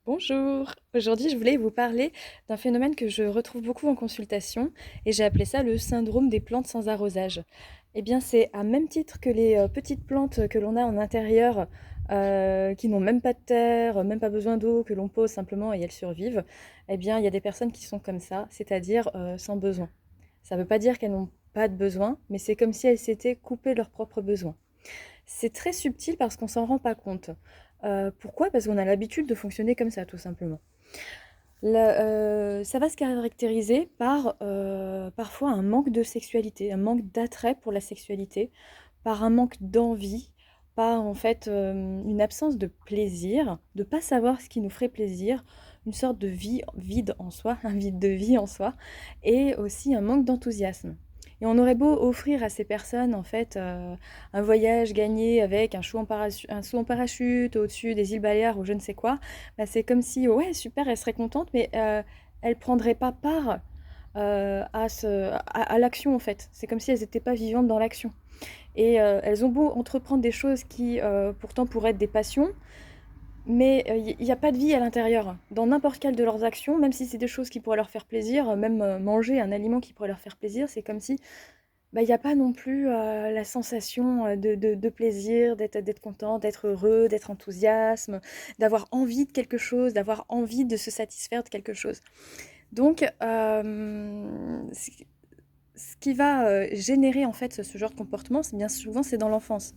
Bonjour, aujourd'hui je voulais vous parler d'un phénomène que je retrouve beaucoup en consultation et j'ai appelé ça le syndrome des plantes sans arrosage. Eh bien c'est à même titre que les petites plantes que l'on a en intérieur qui n'ont même pas de terre, même pas besoin d'eau, que l'on pose simplement et elles survivent. Eh bien il y a des personnes qui sont comme ça, c'est-à-dire sans besoin. Ça ne veut pas dire qu'elles n'ont pas de besoin, mais c'est comme si elles s'étaient coupées leurs propres besoins. C'est très subtil parce qu'on s'en rend pas compte. Pourquoi? Parce qu'on a l'habitude de fonctionner comme ça, tout simplement. Ça va se caractériser par parfois un manque de sexualité, un manque d'attrait pour la sexualité, par un manque d'envie, par en fait une absence de plaisir, de pas savoir ce qui nous ferait plaisir, une sorte de vie vide en soi, un vide de vie en soi, et aussi un manque d'enthousiasme. Et on aurait beau offrir à ces personnes en fait un voyage gagné avec un saut en parachute au-dessus des îles Baléares ou je ne sais quoi, bah, c'est comme si, ouais, super, elle serait contente, mais elle prendrait pas part à l'action, en fait. C'est comme si elles n'étaient pas vivantes dans l'action. Et elles ont beau entreprendre des choses qui, pourtant, pourraient être des passions, mais il n'y a pas de vie à l'intérieur. Dans n'importe quelle de leurs actions, même si c'est des choses qui pourraient leur faire plaisir, même manger un aliment qui pourrait leur faire plaisir, c'est comme si bah, il y a pas non plus la sensation de plaisir, d'être content, d'être heureux, d'être enthousiasme, d'avoir envie de quelque chose, d'avoir envie de se satisfaire de quelque chose. Donc, ce qui va générer en fait ce genre de comportement, c'est bien souvent c'est dans l'enfance.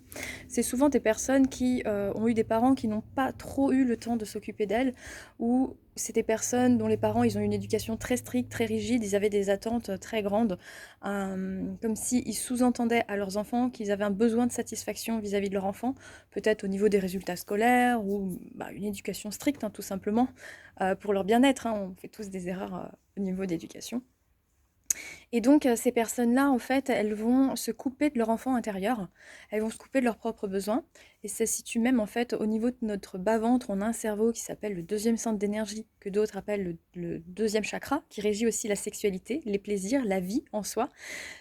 C'est souvent des personnes qui ont eu des parents qui n'ont pas trop eu le temps de s'occuper d'elles, ou c'est des personnes dont les parents ils ont une éducation très stricte, très rigide, ils avaient des attentes très grandes, comme s'ils sous-entendaient à leurs enfants qu'ils avaient un besoin de satisfaction vis-à-vis de leur enfant, peut-être au niveau des résultats scolaires, ou bah, une éducation stricte hein, tout simplement, pour leur bien-être, hein, on fait tous des erreurs au niveau d'éducation. Et donc, ces personnes-là, en fait, elles vont se couper de leur enfant intérieur, elles vont se couper de leurs propres besoins et ça se situe même, en fait, au niveau de notre bas-ventre. On a un cerveau qui s'appelle le deuxième centre d'énergie, que d'autres appellent le 2e chakra, qui régit aussi la sexualité, les plaisirs, la vie en soi.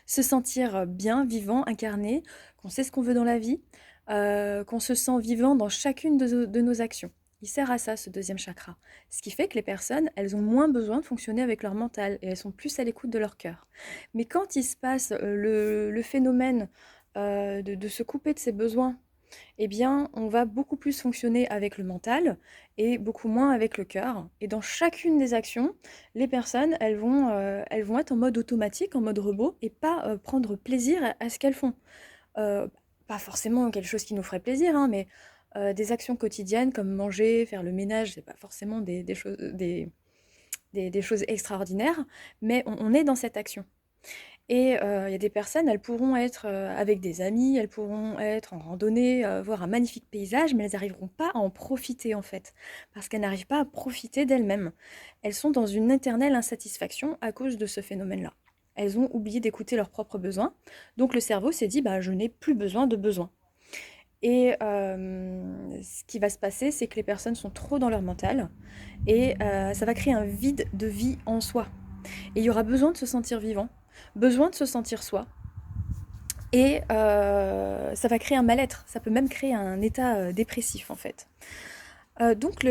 Se sentir bien, vivant, incarné, qu'on sait ce qu'on veut dans la vie, qu'on se sent vivant dans chacune de nos actions. Il sert à ça, ce 2e chakra. Ce qui fait que les personnes, elles ont moins besoin de fonctionner avec leur mental et elles sont plus à l'écoute de leur cœur. Mais quand il se passe le phénomène de se couper de ses besoins, eh bien, on va beaucoup plus fonctionner avec le mental et beaucoup moins avec le cœur. Et dans chacune des actions, les personnes, elles vont être en mode automatique, en mode robot, et pas prendre plaisir à ce qu'elles font. Euh, Pas forcément quelque chose qui nous ferait plaisir, hein, mais des actions quotidiennes comme manger, faire le ménage, c'est pas forcément des choses extraordinaires, mais on est dans cette action. Et il y a des personnes, elles pourront être avec des amis, elles pourront être en randonnée, voir un magnifique paysage, mais elles n'arriveront pas à en profiter en fait, parce qu'elles n'arrivent pas à profiter d'elles-mêmes. Elles sont dans une éternelle insatisfaction à cause de ce phénomène-là. Elles ont oublié d'écouter leurs propres besoins, donc le cerveau s'est dit bah, je n'ai plus besoin de besoins. Et ce qui va se passer, c'est que les personnes sont trop dans leur mental et ça va créer un vide de vie en soi. Et il y aura besoin de se sentir vivant, besoin de se sentir soi. Et ça va créer un mal-être, ça peut même créer un état dépressif en fait. Donc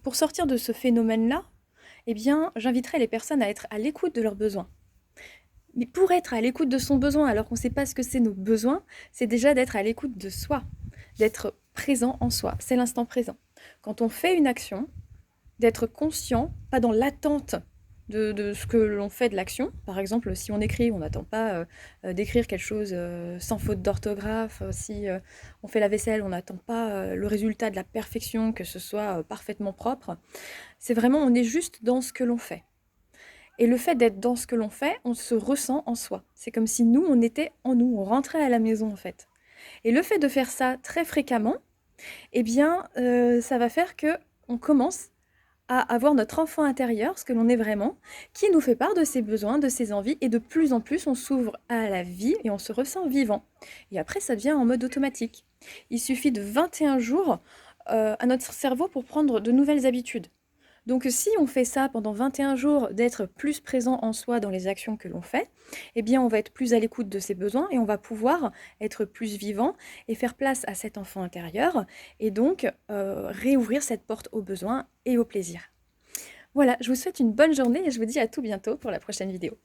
pour sortir de ce phénomène-là, eh bien, j'inviterais les personnes à être à l'écoute de leurs besoins. Mais pour être à l'écoute de son besoin, alors qu'on ne sait pas ce que c'est nos besoins, c'est déjà d'être à l'écoute de soi, d'être présent en soi, c'est l'instant présent. Quand on fait une action, d'être conscient, pas dans l'attente de ce que l'on fait de l'action. Par exemple, si on écrit, on n'attend pas d'écrire quelque chose sans faute d'orthographe. Si on fait la vaisselle, on n'attend pas le résultat de la perfection, que ce soit parfaitement propre. C'est vraiment, on est juste dans ce que l'on fait. Et le fait d'être dans ce que l'on fait, on se ressent en soi. C'est comme si nous, on était en nous, on rentrait à la maison en fait. Et le fait de faire ça très fréquemment, eh bien, ça va faire que on commence à avoir notre enfant intérieur, ce que l'on est vraiment, qui nous fait part de ses besoins, de ses envies, et de plus en plus on s'ouvre à la vie et on se ressent vivant. Et après, ça devient en mode automatique. Il suffit de 21 jours à notre cerveau pour prendre de nouvelles habitudes. Donc si on fait ça pendant 21 jours, d'être plus présent en soi dans les actions que l'on fait, eh bien on va être plus à l'écoute de ses besoins et on va pouvoir être plus vivant et faire place à cet enfant intérieur et donc réouvrir cette porte aux besoins et au plaisir. Voilà, je vous souhaite une bonne journée et je vous dis à tout bientôt pour la prochaine vidéo.